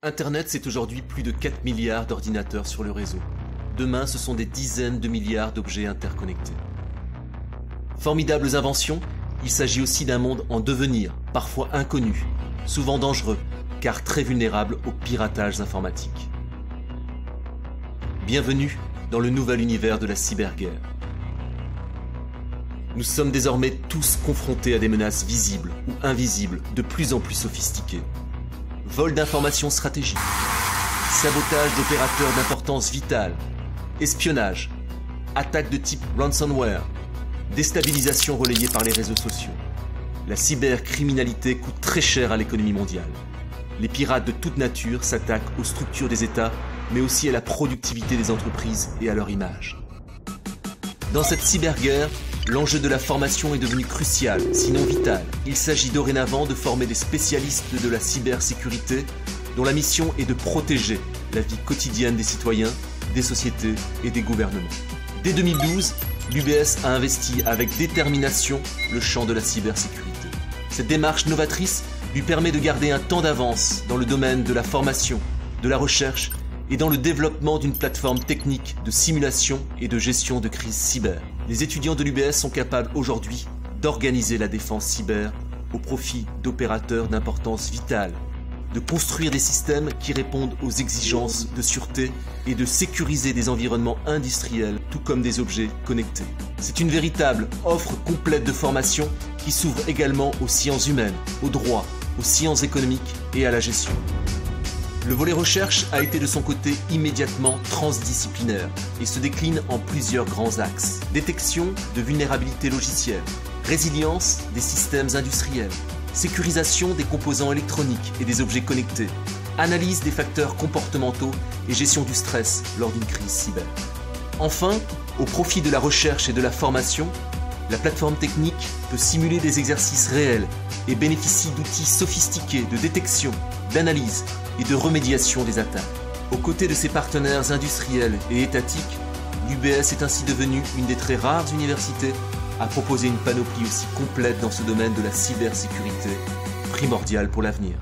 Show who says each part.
Speaker 1: Internet, c'est aujourd'hui plus de 4 milliards d'ordinateurs sur le réseau. Demain, ce sont des dizaines de milliards d'objets interconnectés. Formidables inventions, il s'agit aussi d'un monde en devenir, parfois inconnu, souvent dangereux, car très vulnérable aux piratages informatiques. Bienvenue dans le nouvel univers de la cyberguerre. Nous sommes désormais tous confrontés à des menaces visibles ou invisibles, de plus en plus sophistiquées. Vol d'informations stratégiques, sabotage d'opérateurs d'importance vitale, espionnage, attaques de type ransomware, déstabilisation relayée par les réseaux sociaux. La cybercriminalité coûte très cher à l'économie mondiale. Les pirates de toute nature s'attaquent aux structures des États, mais aussi à la productivité des entreprises et à leur image. Dans cette cyberguerre, l'enjeu de la formation est devenu crucial, sinon vital. Il s'agit dorénavant de former des spécialistes de la cybersécurité dont la mission est de protéger la vie quotidienne des citoyens, des sociétés et des gouvernements. Dès 2012, l'UBS a investi avec détermination le champ de la cybersécurité. Cette démarche novatrice lui permet de garder un temps d'avance dans le domaine de la formation, de la recherche et dans le développement d'une plateforme technique de simulation et de gestion de crises cyber. Les étudiants de l'UBS sont capables aujourd'hui d'organiser la défense cyber au profit d'opérateurs d'importance vitale, de construire des systèmes qui répondent aux exigences de sûreté et de sécuriser des environnements industriels tout comme des objets connectés. C'est une véritable offre complète de formation qui s'ouvre également aux sciences humaines, au droit, aux sciences économiques et à la gestion. Le volet recherche a été de son côté immédiatement transdisciplinaire et se décline en plusieurs grands axes. Détection de vulnérabilités logicielles, résilience des systèmes industriels, sécurisation des composants électroniques et des objets connectés, analyse des facteurs comportementaux et gestion du stress lors d'une crise cyber. Enfin, au profit de la recherche et de la formation, la plateforme technique peut simuler des exercices réels et bénéficie d'outils sophistiqués de détection, d'analyse et de remédiation des attaques. Aux côtés de ses partenaires industriels et étatiques, l'UBS est ainsi devenue une des très rares universités à proposer une panoplie aussi complète dans ce domaine de la cybersécurité, primordiale pour l'avenir.